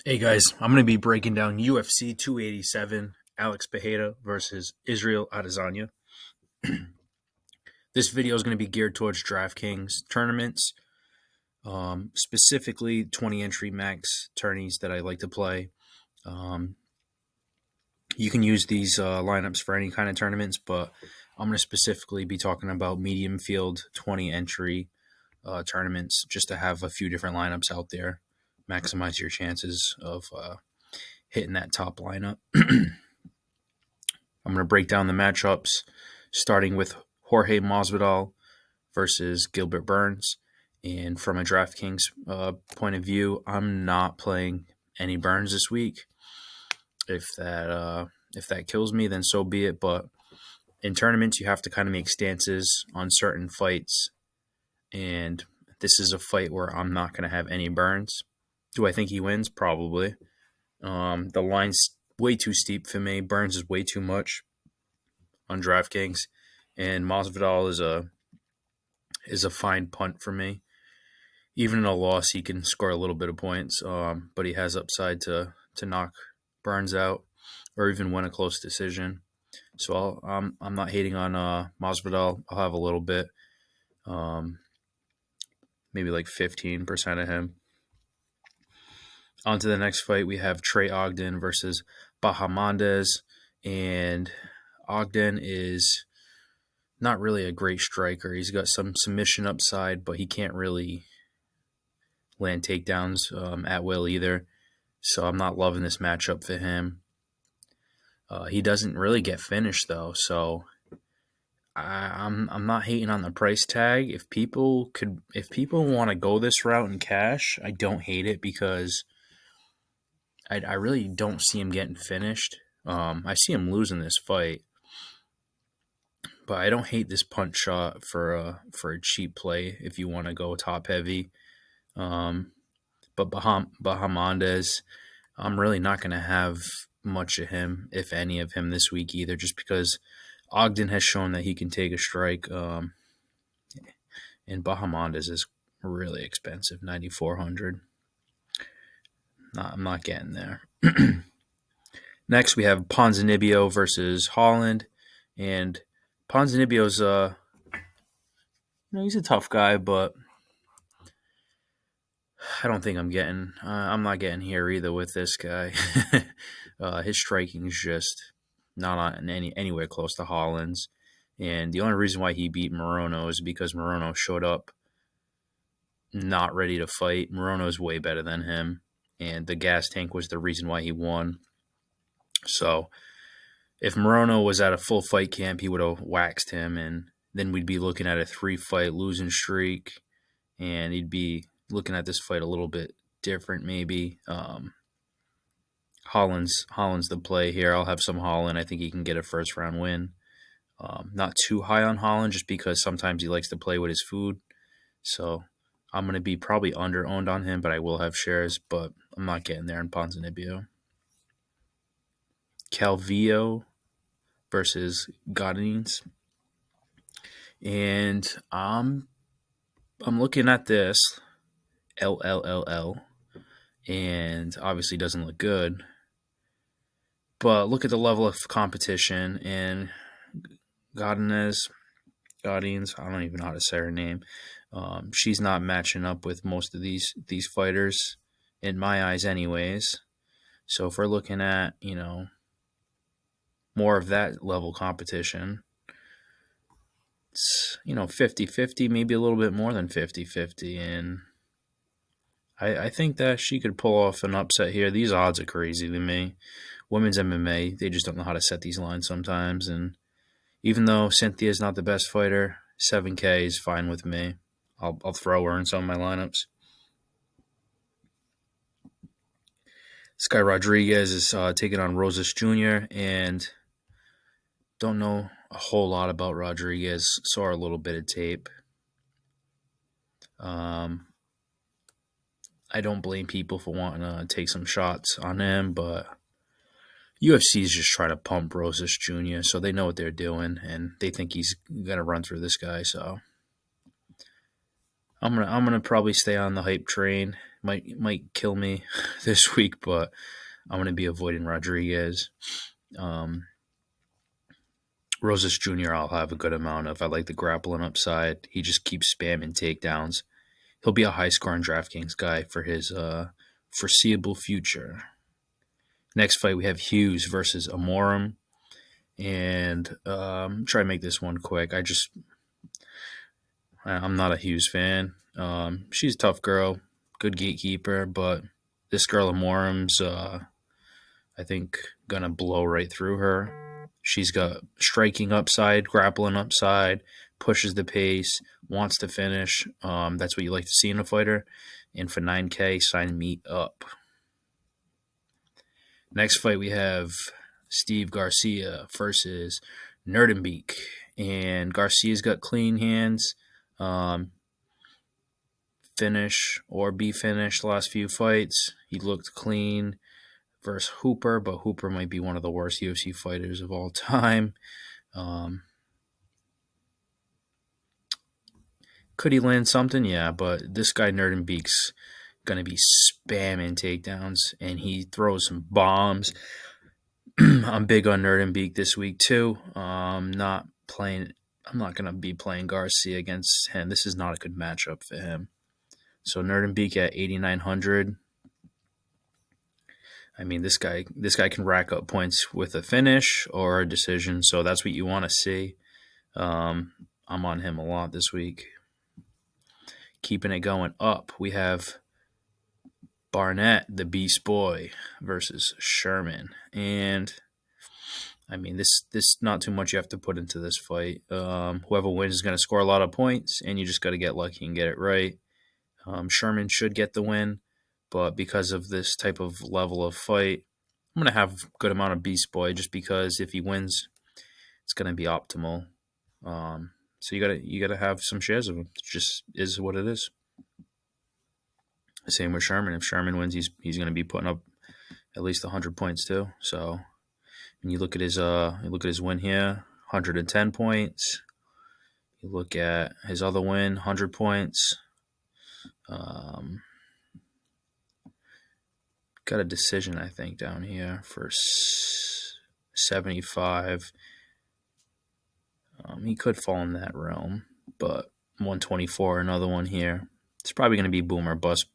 Hey guys, I'm going to be breaking down UFC 287, Alex Pereira versus Israel Adesanya. This video is going to be geared towards Draftkings tournaments, specifically 20 entry max tourneys that I like to play. Um, you can use these lineups for any kind of tournaments, but I'm going to specifically be talking about medium field 20 entry tournaments just to have a few different lineups out there, maximize your chances of hitting that top lineup. I'm going to break down the matchups, starting with Jorge Masvidal versus Gilbert Burns. And from a DraftKings point of view, I'm not playing any Burns this week. If that kills me, then so be it. But in tournaments, you have to kind of make stances on certain fights, and this is a fight where I'm not going to have any Burns. Do I think he wins? Probably. The line's way too steep for me. Burns is way too much on DraftKings, and Masvidal is a fine punt for me. Even in a loss, he can score a little bit of points, but he has upside to knock Burns out or even win a close decision. So I'm not hating on Masvidal. I'll have a little bit, maybe like 15% of him. On to the next fight, we have Trey Ogden versus Bahamondes, and Ogden is not really a great striker. He's got some submission upside, but he can't really land takedowns at will either. So I'm not loving this matchup for him. He doesn't really get finished though, so I'm not hating on the price tag. If people want to go this route in cash, I don't hate it because I really don't see him getting finished. I see him losing this fight, but I don't hate this punch shot for a cheap play if you want to go top heavy. But Bahamondes, I'm really not going to have much of him, if any of him, this week either, just because Ogden has shown that he can take a strike, and Bahamondes is really expensive, 9,400. I'm not getting there. Next, we have Ponzinibbio versus Holland, and Ponzinibbio's he's a tough guy, but I don't think I'm not getting here either with this guy. His striking is just not on anywhere close to Holland's, and the only reason why he beat Morono is because Morono showed up not ready to fight. Morono's way better than him, and the gas tank was the reason why he won. So if Morono was at a full fight camp, he would have waxed him, and then we'd be looking at a 3-fight losing streak, and he'd be looking at this fight a little bit different maybe. Holland's the play here. I'll have some Holland. I think he can get a first round win. Not too high on Holland just because sometimes he likes to play with his food. So I'm going to be probably under-owned on him, but I will have shares, but I'm not getting there in Ponzinibbio. Calvillo versus Godinez. And I'm looking at this LLLL, and obviously doesn't look good. But look at the level of competition, and Godinez, I don't even know how to say her name. She's not matching up with most of these fighters, in my eyes anyways. So if we're looking at, more of that level competition, it's, 50-50, maybe a little bit more than 50-50. And I think that she could pull off an upset here. These odds are crazy to me. Women's MMA, they just don't know how to set these lines sometimes. And even though Cynthia's not the best fighter, 7K is fine with me. I'll throw her in some of my lineups. Sky Rodriguez is taking on Rosas Jr., and don't know a whole lot about Rodriguez. Saw a little bit of tape. I don't blame people for wanting to take some shots on him, but UFC is just trying to pump Rosas Jr., so they know what they're doing, and they think he's going to run through this guy. So I'm gonna probably stay on the hype train. Might kill me this week, but I'm gonna be avoiding Rodriguez. Um, Rosas Jr. I'll have a good amount of. I like the grappling upside. He just keeps spamming takedowns. He'll be a high scoring DraftKings guy for his foreseeable future. Next fight we have Hughes versus Amorim, and try to make this one quick. I'm not a Hughes fan. She's a tough girl, good gatekeeper, but this girl Amorim's I think gonna blow right through her. She's got striking upside, grappling upside, pushes the pace, wants to finish. That's what you like to see in a fighter. And for 9K, sign me up. Next fight we have Steve Garcia versus Nerdenbeek. And Garcia's got clean hands. Finish or be finished the last few fights. He looked clean versus Hooper, but Hooper might be one of the worst UFC fighters of all time. Could he land something? Yeah, but this guy Nerdenbeek's going to be spamming takedowns, and he throws some bombs. I'm big on Nerdenbeek this week too. I'm not going to be playing Garcia against him. This is not a good matchup for him. So Nerdenbeek at 8,900. I mean, this guy can rack up points with a finish or a decision, so that's what you want to see. I'm on him a lot this week. Keeping it going up, we have Barnett, the Beast Boy, versus Sherman, and I mean, this not too much you have to put into this fight. Whoever wins is going to score a lot of points, and you just got to get lucky and get it right. Sherman should get the win, but because of this type of level of fight, I'm going to have a good amount of Beast Boy just because if he wins, it's going to be optimal. So you gotta have some shares of him. It just is what it is. Same with Sherman. If Sherman wins, he's going to be putting up at least 100 points too. So when you look at his win here, 110 points. You look at his other win, 100 points. Got a decision, I think, down here for 75. He could fall in that realm, but 124, another one here. It's probably going to be boom or bust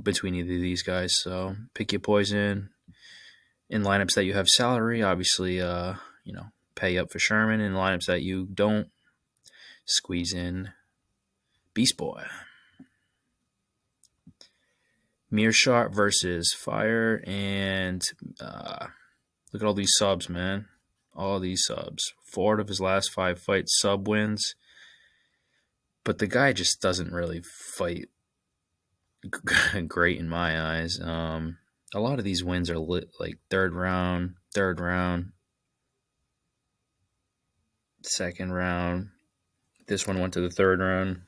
between either of these guys. So pick your poison. In lineups that you have salary, obviously, pay up for Sherman. In lineups that you don't, squeeze in Beast Boy. Mearshot versus Fire, and look at all these subs, man. All these subs. 4 of his last 5 fights, sub wins. But the guy just doesn't really fight great in my eyes. A lot of these wins are like third round, second round. This one went to the third round.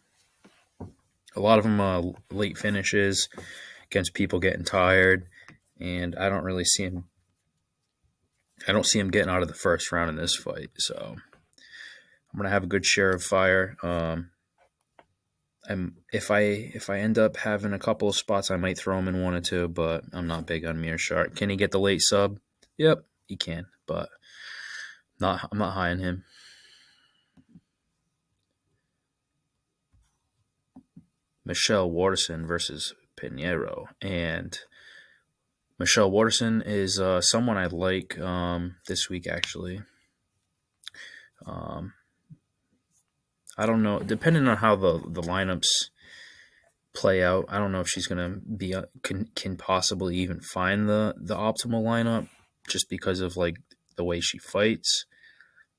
A lot of them are late finishes against people getting tired, and I don't really see him. I don't see him getting out of the first round in this fight, so I'm gonna have a good share of Fire. If I end up having a couple of spots, I might throw him in 1 or 2, but I'm not big on Mearshart. Can he get the late sub? Yep, he can, but I'm not high on him. Michelle Waterson versus Pinheiro, and Michelle Waterson is someone I like this week, actually. I don't know. Depending on how the lineups play out, I don't know if she's gonna be can possibly even find the optimal lineup just because of like the way she fights.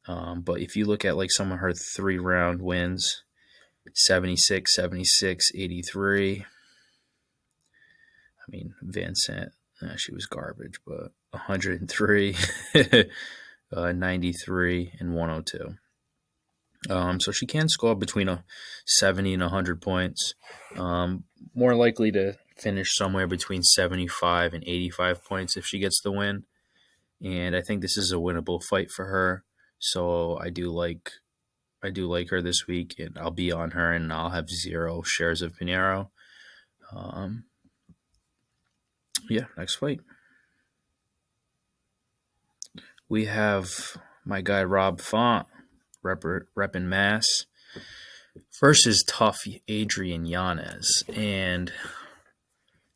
But if you look at like some of her 3-round wins, 76, 76, 83. I mean, Vincent, she was garbage, but 103, 93, and 102. So she can score between 70 and 100 points. More likely to finish somewhere between 75 and 85 points if she gets the win. And I think this is a winnable fight for her. So I do like I do like her this week, and I'll be on her, and I'll have 0 shares of Pinheiro. Yeah, next fight. We have my guy Rob Font, repping Mass, versus tough Adrian Yanez. And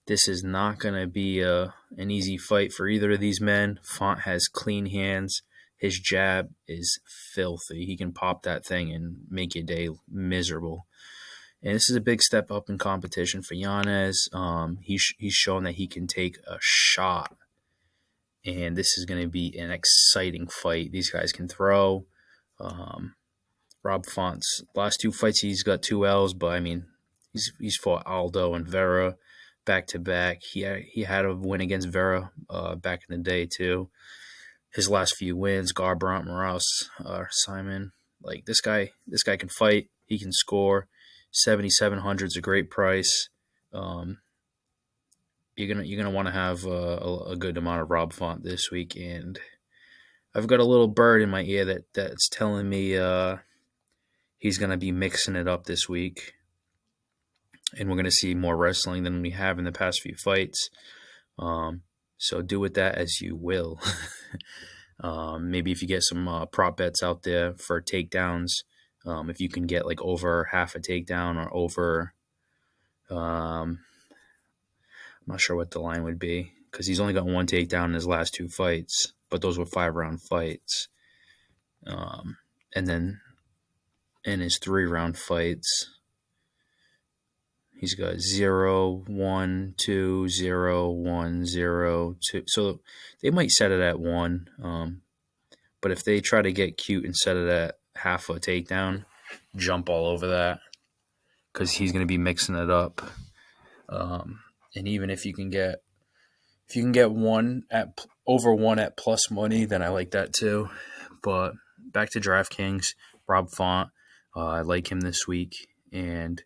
this is not going to be an easy fight for either of these men. Font has clean hands. His jab is filthy. He can pop that thing and make your day miserable. And this is a big step up in competition for Yanez. He's shown that he can take a shot. And this is going to be an exciting fight. These guys can throw. Rob Font's last 2 fights, he's got 2 L's, but I mean, he's fought Aldo and Vera back to back. He had a win against Vera back in the day too. His last few wins, Garbrandt, Morales, Simon. Like this guy can fight. He can score. 7,700 is a great price. You're gonna want to have a good amount of Rob Font this week, and I've got a little bird in my ear that's telling me he's gonna be mixing it up this week, and we're gonna see more wrestling than we have in the past few fights. So do with that as you will. Maybe if you get some prop bets out there for takedowns, if you can get like over half a takedown or over. I'm not sure what the line would be because he's only got 1 takedown in his last 2 fights, but those were 5-round fights. And then in his 3-round fights, he's got 0, 1, 2, 0, 1, 0, 2. So they might set it at 1. But if they try to get cute and set it at half a takedown, jump all over that because he's going to be mixing it up. And even if you can get over 1 at plus money, then I like that too. But back to DraftKings, Rob Font. I like him this week, and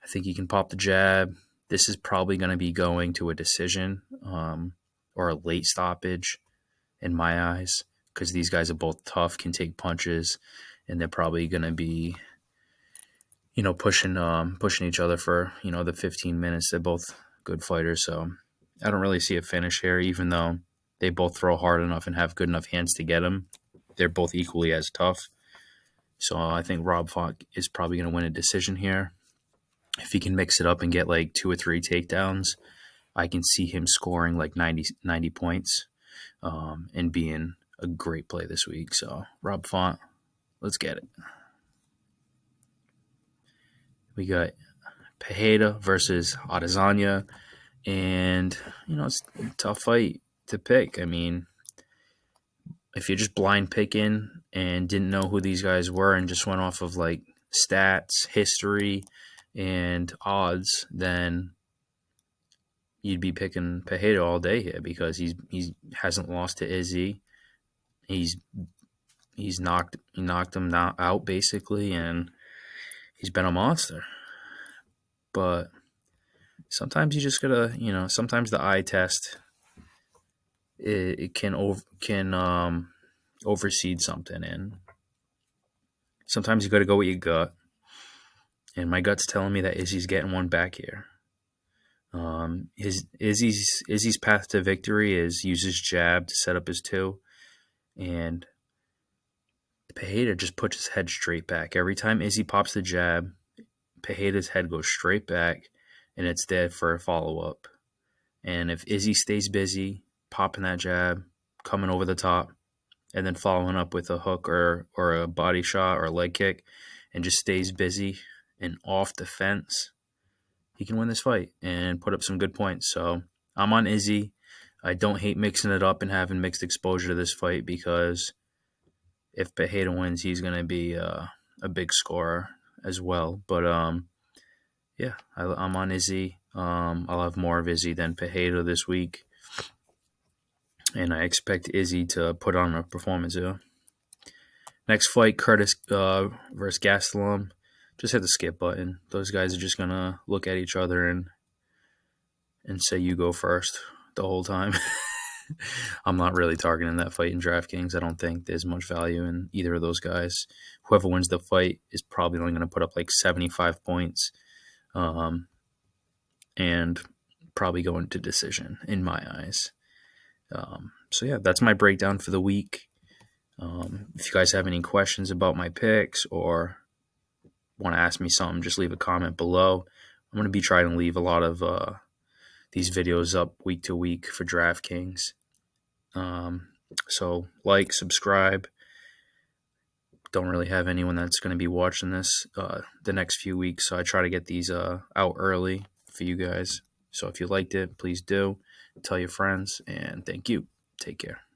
I think he can pop the jab. This is probably going to be going to a decision or a late stoppage in my eyes because these guys are both tough, can take punches, and they're probably going to be pushing each other for the 15 minutes. They're both good fighters, so I don't really see a finish here, even though they both throw hard enough and have good enough hands to get them. They're both equally as tough. So I think Rob Font is probably going to win a decision here. If he can mix it up and get like 2 or 3 takedowns, I can see him scoring like 90 points and being a great play this week. So Rob Font, let's get it. We got Pereira versus Adesanya, and it's a tough fight to pick. I mean, if you're just blind picking and didn't know who these guys were and just went off of like stats, history, and odds, then you'd be picking Pereira all day here because he hasn't lost to Izzy. He knocked him out basically, and he's been a monster. But sometimes you just gotta, sometimes the eye test it can overseed something, and sometimes you got to go with your gut. And my gut's telling me that Izzy's getting one back here. Izzy's path to victory is use his jab to set up his 2, and Pereira just puts his head straight back every time Izzy pops the jab. Pereira's head goes straight back, and it's there for a follow-up. And if Izzy stays busy, popping that jab, coming over the top, and then following up with a hook or a body shot or a leg kick, and just stays busy and off the fence, he can win this fight and put up some good points. So I'm on Izzy. I don't hate mixing it up and having mixed exposure to this fight because if Pereira wins, he's going to be a big scorer as well. But yeah, I'm on Izzy. I'll have more of Izzy than Pereira this week, and I expect Izzy to put on a performance here. Next fight, Curtis versus Gastelum. Just hit the skip button. Those guys are just gonna look at each other and say you go first the whole time. I'm not really targeting that fight in DraftKings. I don't think there's much value in either of those guys. Whoever wins the fight is probably only going to put up like 75 points, and probably go into decision in my eyes. So yeah, that's my breakdown for the week. If you guys have any questions about my picks or want to ask me something, just leave a comment below. I'm going to be trying to leave a lot of these videos up week to week for DraftKings. So like, subscribe. Don't really have anyone that's going to be watching this the next few weeks, so I try to get these out early for you guys. So if you liked it, please do. Tell your friends, and thank you. Take care.